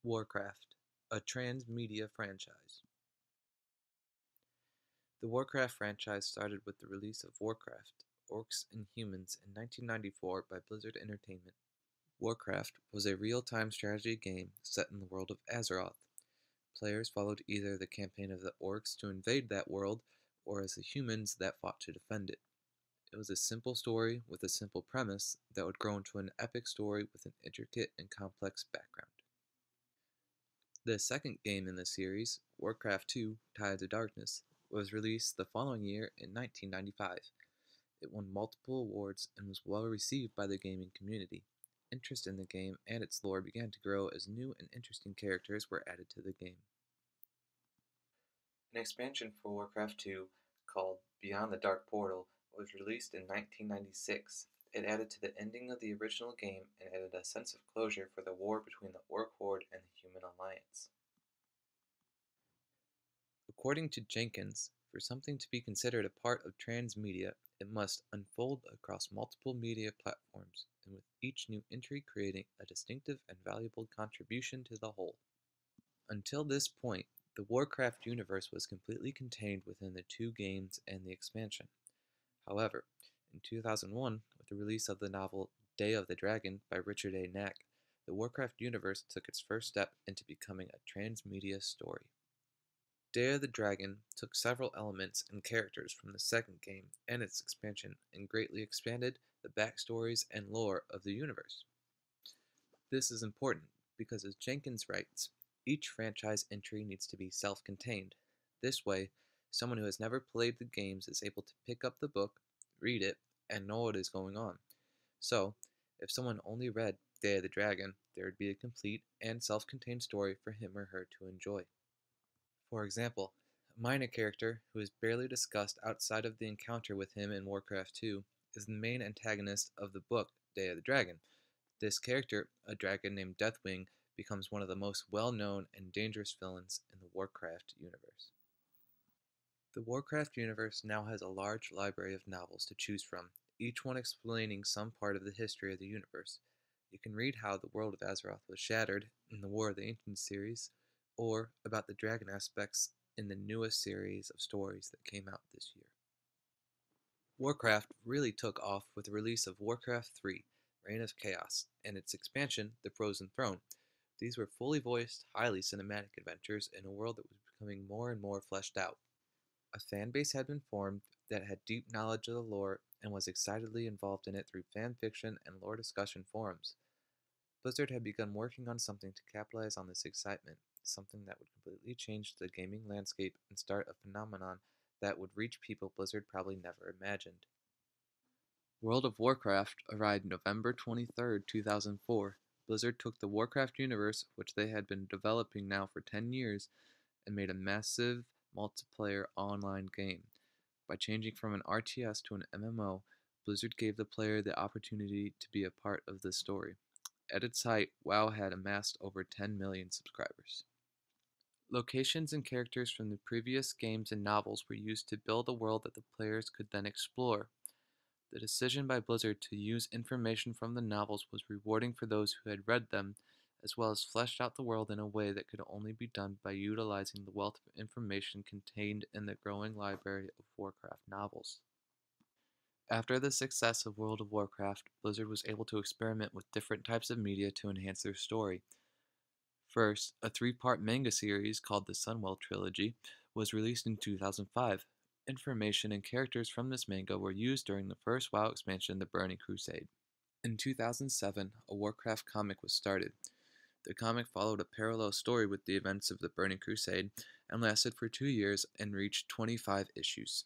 Warcraft, a Transmedia franchise. The Warcraft franchise started with the release of Warcraft, Orcs and Humans in 1994 by Blizzard Entertainment. Warcraft was a real-time strategy game set in the world of Azeroth. Players followed either the campaign of the Orcs to invade that world, or as the humans that fought to defend it. It was a simple story with a simple premise that would grow into an epic story with an intricate and complex background. The second game in the series, Warcraft II: Tides of Darkness, was released the following year in 1995. It won multiple awards and was well received by the gaming community. Interest in the game and its lore began to grow as new and interesting characters were added to the game. An expansion for Warcraft II, called Beyond the Dark Portal, was released in 1996. It added to the ending of the original game and added a sense of closure for the war between the Orc Horde and the Human Alliance. According to Jenkins, for something to be considered a part of transmedia, it must unfold across multiple media platforms, and with each new entry creating a distinctive and valuable contribution to the whole. Until this point, the Warcraft universe was completely contained within the two games and the expansion. However, in 2001, with the release of the novel Day of the Dragon by Richard A. Knaak, the Warcraft universe took its first step into becoming a transmedia story. Day of the Dragon took several elements and characters from the second game and its expansion and greatly expanded the backstories and lore of the universe. This is important because, as Jenkins writes, each franchise entry needs to be self-contained. This way, someone who has never played the games is able to pick up the book, read it, and know what is going on. So, if someone only read Day of the Dragon, there would be a complete and self-contained story for him or her to enjoy. For example, a minor character who is barely discussed outside of the encounter with him in Warcraft 2 is the main antagonist of the book Day of the Dragon. This character, a dragon named Deathwing, becomes one of the most well-known and dangerous villains in the Warcraft universe. The Warcraft universe now has a large library of novels to choose from, each one explaining some part of the history of the universe. You can read how the world of Azeroth was shattered in the War of the Ancients series, or about the dragon aspects in the newest series of stories that came out this year. Warcraft really took off with the release of Warcraft 3, Reign of Chaos, and its expansion, The Frozen Throne. These were fully voiced, highly cinematic adventures in a world that was becoming more and more fleshed out. A fan base had been formed that had deep knowledge of the lore and was excitedly involved in it through fan fiction and lore discussion forums. Blizzard had begun working on something to capitalize on this excitement, something that would completely change the gaming landscape and start a phenomenon that would reach people Blizzard probably never imagined. World of Warcraft arrived November 23, 2004. Blizzard took the Warcraft universe, which they had been developing now for 10 years, and made a massive multiplayer online game. By changing from an RTS to an MMO, Blizzard gave the player the opportunity to be a part of the story. At its height, WoW had amassed over 10 million subscribers. Locations and characters from the previous games and novels were used to build a world that the players could then explore. The decision by Blizzard to use information from the novels was rewarding for those who had read them, as well as fleshed out the world in a way that could only be done by utilizing the wealth of information contained in the growing library of Warcraft novels. After the success of World of Warcraft, Blizzard was able to experiment with different types of media to enhance their story. First, a three-part manga series called the Sunwell Trilogy was released in 2005. Information and characters from this manga were used during the first WoW expansion, The Burning Crusade. In 2007, a Warcraft comic was started. The comic followed a parallel story with the events of The Burning Crusade and lasted for 2 years and reached 25 issues.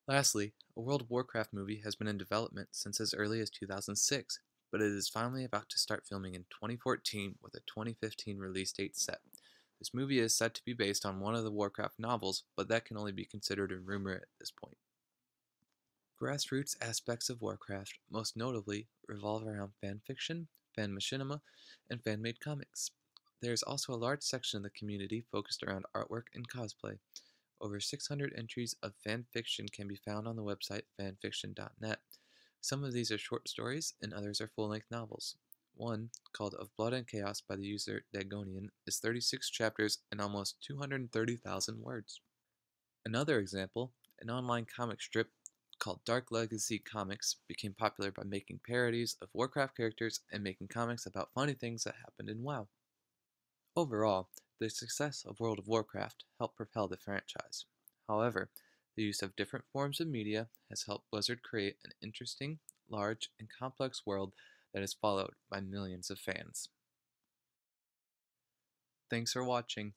Lastly, a World of Warcraft movie has been in development since as early as 2006, but it is finally about to start filming in 2014 with a 2015 release date set. This movie is said to be based on one of the Warcraft novels, but that can only be considered a rumor at this point. Grassroots aspects of Warcraft, most notably, revolve around fanfiction, fan machinima, and fan-made comics. There is also a large section of the community focused around artwork and cosplay. Over 600 entries of fan fiction can be found on the website fanfiction.net. Some of these are short stories, and others are full-length novels. One, called Of Blood and Chaos by the user Dagonian, is 36 chapters and almost 230,000 words. Another example, an online comic strip called Dark Legacy Comics became popular by making parodies of Warcraft characters and making comics about funny things that happened in WoW. Overall, the success of World of Warcraft helped propel the franchise. However, the use of different forms of media has helped Blizzard create an interesting, large, and complex world that is followed by millions of fans. Thanks for watching.